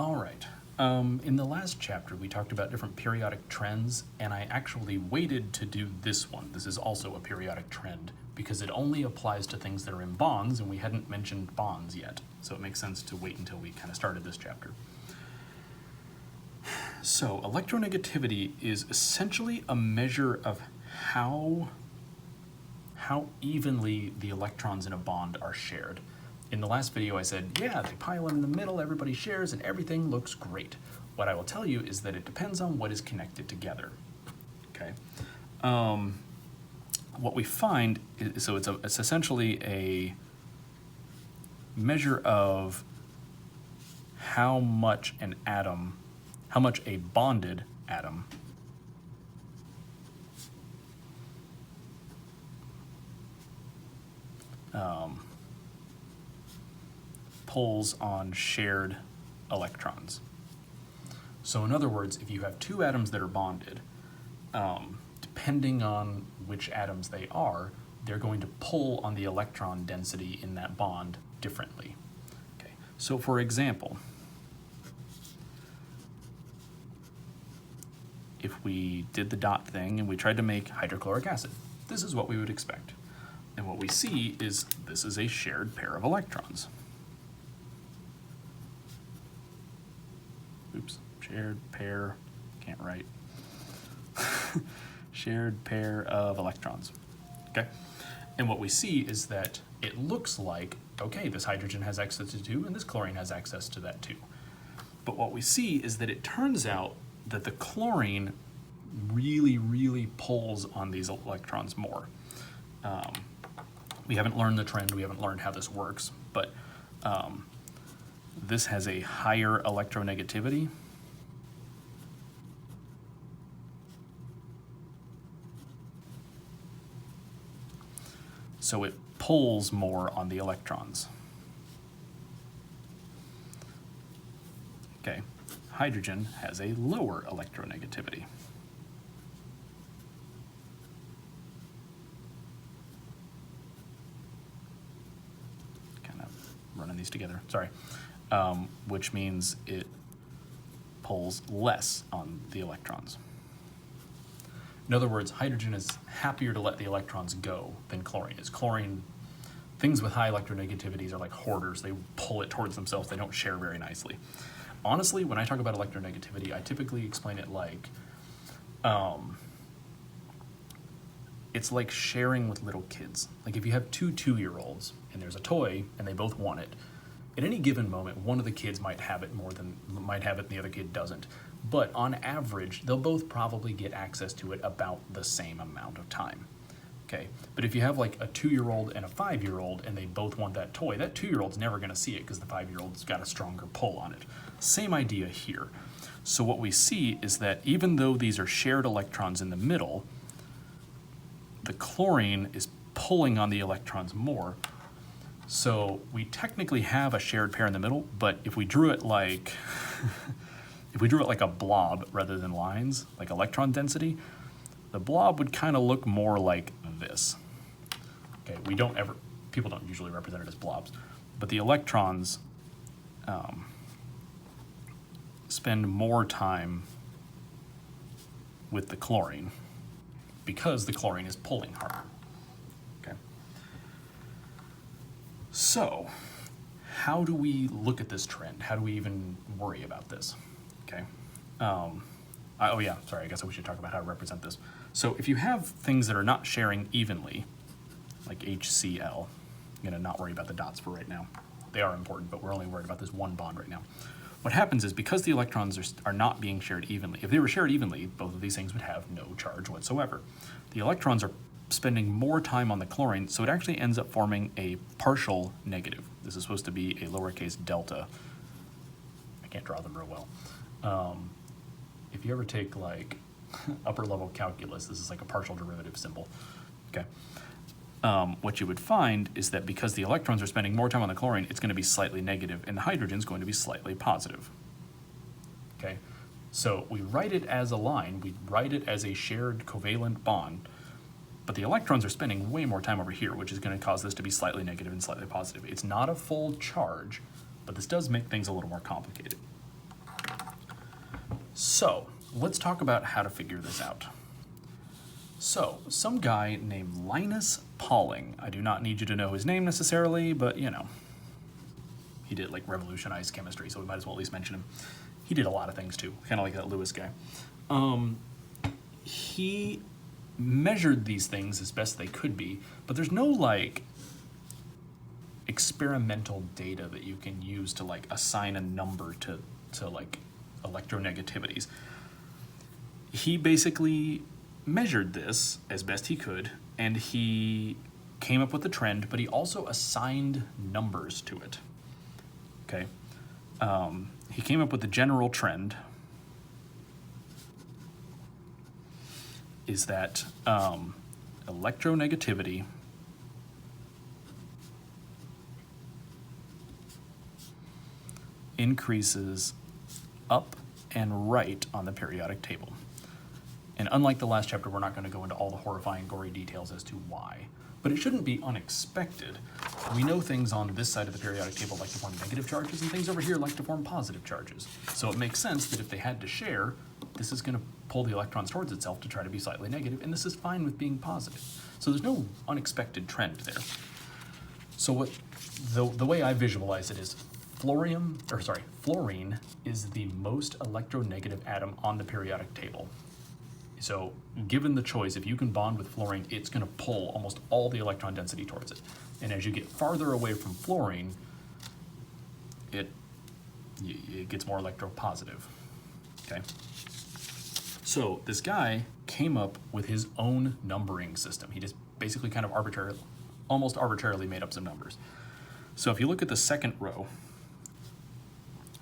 All right. In the last chapter, we talked about different periodic trends, and I actually waited to do this one. This is also a periodic trend because it only applies to things that are in bonds, and we hadn't mentioned bonds yet. So it makes sense to wait until we kind of started this chapter. So electronegativity is essentially a measure of how evenly the electrons in a bond are shared. In the last video I said, yeah, they pile in the middle, everybody shares, and everything looks great. What I will tell you is that it depends on what is connected together, okay? What we find is, so it's essentially a measure of how much a bonded atom pulls on shared electrons. So in other words, if you have two atoms that are bonded, depending on which atoms they are, they're going to pull on the electron density in that bond differently. Okay. So for example, if we did the dot thing and we tried to make hydrochloric acid, this is what we would expect. And what we see is this is a shared pair of electrons. Oops, shared pair, can't write. Shared pair of electrons, okay? And what we see is that it looks like, okay, this hydrogen has access to 2 and this chlorine has access to that 2. But what we see is that it turns out that the chlorine really pulls on these electrons more. We haven't learned the trend, we haven't learned how this works, but this has a higher electronegativity. So it pulls more on the electrons. Okay, hydrogen has a lower electronegativity. Kind of running these together, sorry. Which means it pulls less on the electrons. In other words, hydrogen is happier to let the electrons go than chlorine is. Chlorine, things with high electronegativities are like hoarders. They pull it towards themselves. They don't share very nicely. Honestly, when I talk about electronegativity, I typically explain it like, it's like sharing with little kids. Like if you have two 2-year-olds and there's a toy and they both want it, at any given moment, one of the kids might have it and the other kid doesn't. But on average, they'll both probably get access to it about the same amount of time. Okay, but if you have like a 2-year-old and a 5-year-old and they both want that toy, that 2-year-old's never gonna see it because the 5-year-old's got a stronger pull on it. Same idea here. So what we see is that even though these are shared electrons in the middle, the chlorine is pulling on the electrons more. So we technically have a shared pair in the middle, but if we drew it like if we drew it like a blob rather than lines, like electron density, the blob would kind of look more like this. Okay, people don't usually represent it as blobs, but the electrons spend more time with the chlorine because the chlorine is pulling harder. Okay. So, how do we look at this trend? How do we even worry about this? Okay. Oh yeah, sorry, I guess we should talk about how to represent this. So if you have things that are not sharing evenly, like HCl, I'm gonna not worry about the dots for right now. They are important, but we're only worried about this one bond right now. What happens is because the electrons are not being shared evenly, if they were shared evenly, both of these things would have no charge whatsoever. The electrons are spending more time on the chlorine, so it actually ends up forming a partial negative. This is supposed to be a lowercase delta. I can't draw them real well. If you ever take like upper level calculus, this is like a partial derivative symbol, okay? What you would find is that because the electrons are spending more time on the chlorine, it's gonna be slightly negative, and the hydrogen's going to be slightly positive, okay? So we write it as a line, we write it as a shared covalent bond, but the electrons are spending way more time over here, which is gonna cause this to be slightly negative and slightly positive. It's not a full charge, but this does make things a little more complicated. So let's talk about how to figure this out. So some guy named Linus Pauling, I do not need you to know his name necessarily, but you know, he did like revolutionize chemistry, so we might as well at least mention him. He did a lot of things too, kind of like that Lewis guy. He measured these things as best they could be, but there's no like experimental data that you can use to like assign a number to like electronegativities. He basically measured this as best he could, and he came up with a trend, but he also assigned numbers to it. Okay, he came up with the general trend is that electronegativity increases up and right on the periodic table. And unlike the last chapter, we're not going to go into all the horrifying, gory details as to why. But it shouldn't be unexpected. We know things on this side of the periodic table like to form negative charges, and things over here like to form positive charges. So it makes sense that if they had to share, this is going to pull the electrons towards itself to try to be slightly negative, and this is fine with being positive. So there's no unexpected trend there. So what the way I visualize it is fluorine is the most electronegative atom on the periodic table. So given the choice, if you can bond with fluorine, it's going to pull almost all the electron density towards it. And as you get farther away from fluorine, it gets more electropositive. Okay. So this guy came up with his own numbering system. He just basically kind of almost arbitrarily made up some numbers. So if you look at the second row,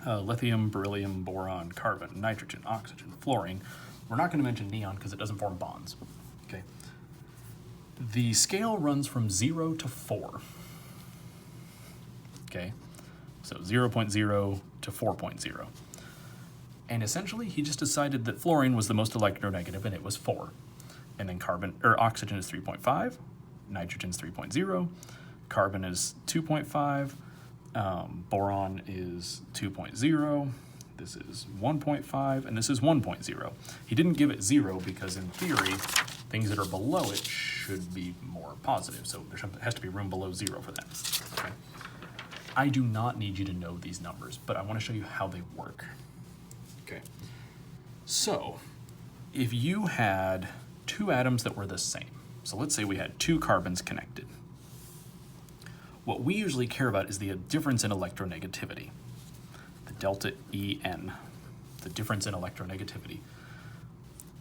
lithium, beryllium, boron, carbon, nitrogen, oxygen, fluorine. We're not going to mention neon because it doesn't form bonds. Okay. The scale runs from 0 to 4. Okay. So 0.0 to 4.0. And essentially he just decided that fluorine was the most electronegative and it was 4. And then oxygen is 3.5, nitrogen is 3.0, carbon is 2.5, boron is 2.0, this is 1.5, and this is 1.0. He didn't give it 0 because in theory, things that are below it should be more positive. So there has to be room below 0 for that. Okay. I do not need you to know these numbers, but I want to show you how they work. Okay. So if you had two atoms that were the same, so let's say we had two carbons connected. What we usually care about is the difference in electronegativity, the delta En, the difference in electronegativity.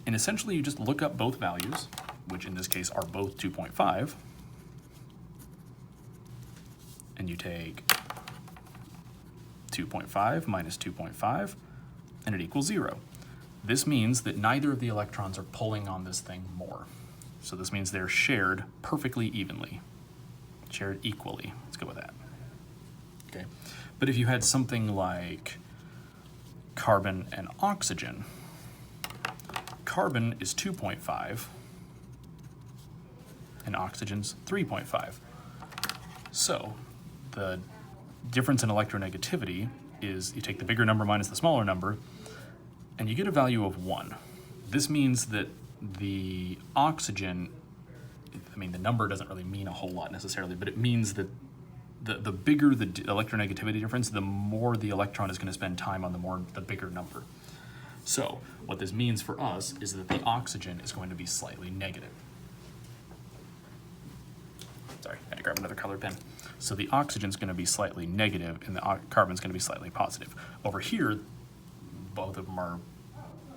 And essentially you just look up both values, which in this case are both 2.5, and you take 2.5 minus 2.5, and it equals 0. This means that neither of the electrons are pulling on this thing more. So this means they're shared perfectly evenly. Shared equally. Let's go with that. Okay. But if you had something like carbon and oxygen, carbon is 2.5 and oxygen's 3.5. So the difference in electronegativity is you take the bigger number minus the smaller number and you get a value of 1. This means that the oxygen, I mean, the number doesn't really mean a whole lot necessarily, but it means that the bigger the electronegativity difference, the more the electron is going to spend time on the bigger number. So what this means for us is that the oxygen is going to be slightly negative. Sorry, I had to grab another colored pen. So the oxygen is going to be slightly negative and the carbon is going to be slightly positive. Over here, both of them are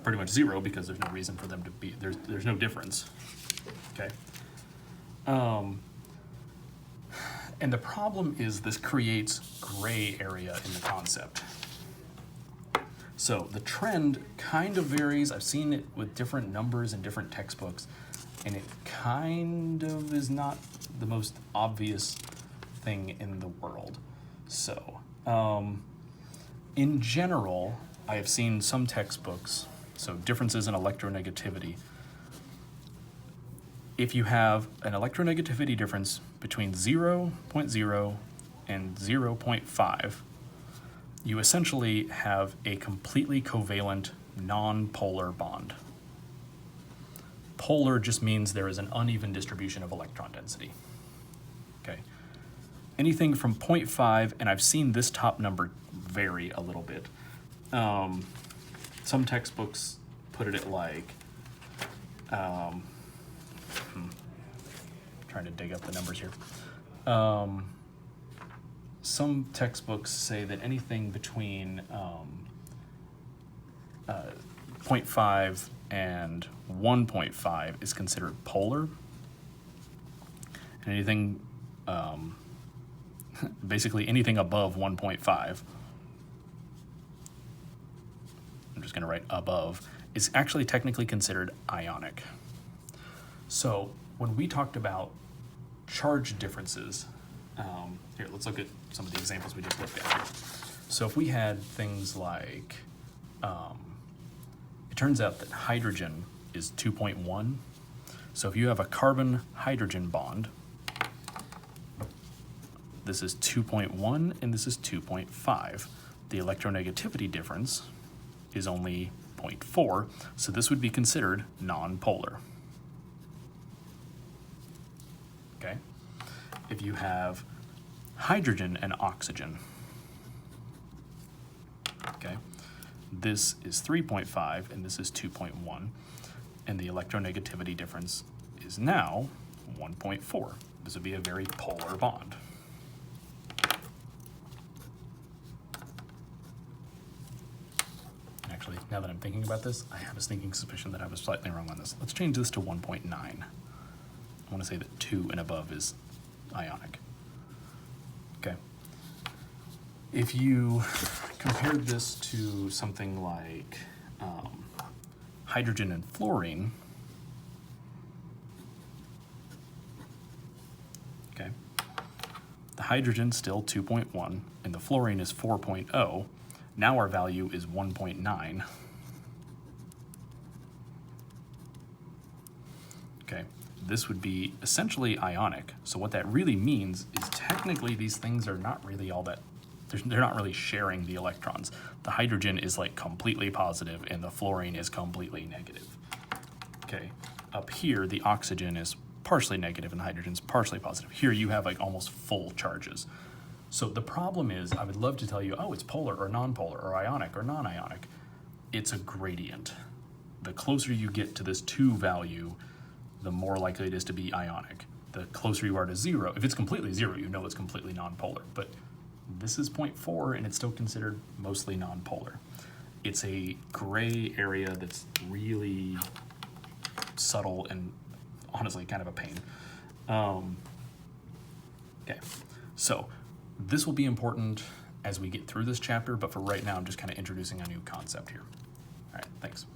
pretty much 0 because there's no reason for them to be, there's no difference. Okay. And the problem is this creates gray area in the concept. So the trend kind of varies. I've seen it with different numbers in different textbooks, and it kind of is not the most obvious thing in the world. So in general, I have seen some textbooks, so differences in electronegativity. If you have an electronegativity difference between 0.0 and 0.5, you essentially have a completely covalent non-polar bond. Polar just means there is an uneven distribution of electron density. Okay. Anything from 0.5, and I've seen this top number vary a little bit. Some textbooks put it at like, trying to dig up the numbers here. Some textbooks say that anything between 0.5 and 1.5 is considered polar. And anything, basically anything above 1.5, I'm just going to write above, is actually technically considered ionic. So when we talked about charge differences, here, let's look at some of the examples we just looked at here. So if we had things like, it turns out that hydrogen is 2.1. So if you have a carbon-hydrogen bond, this is 2.1 and this is 2.5. The electronegativity difference is only 0.4, so this would be considered non-polar. Okay? If you have hydrogen and oxygen, okay, this is 3.5 and this is 2.1, and the electronegativity difference is now 1.4. This would be a very polar bond. Actually, now that I'm thinking about this, I have a sneaking suspicion that I was slightly wrong on this. Let's change this to 1.9. I want to say that 2 and above is ionic. Okay. If you compared this to something like hydrogen and fluorine, okay, the hydrogen's still 2.1 and the fluorine is 4.0. Now our value is 1.9. Okay, this would be essentially ionic. So what that really means is technically these things are not really all that, they're not really sharing the electrons. The hydrogen is like completely positive and the fluorine is completely negative. Okay, up here the oxygen is partially negative and the hydrogen's partially positive. Here you have like almost full charges. So the problem is, I would love to tell you, oh, it's polar or non-polar or ionic or non-ionic. It's a gradient. The closer you get to this 2 value, the more likely it is to be ionic. The closer you are to 0, if it's completely 0, you know it's completely non-polar. But this is 0.4 and it's still considered mostly non-polar. It's a gray area that's really subtle and honestly kind of a pain. Okay, so this will be important as we get through this chapter, but for right now, I'm just kind of introducing a new concept here. All right, thanks.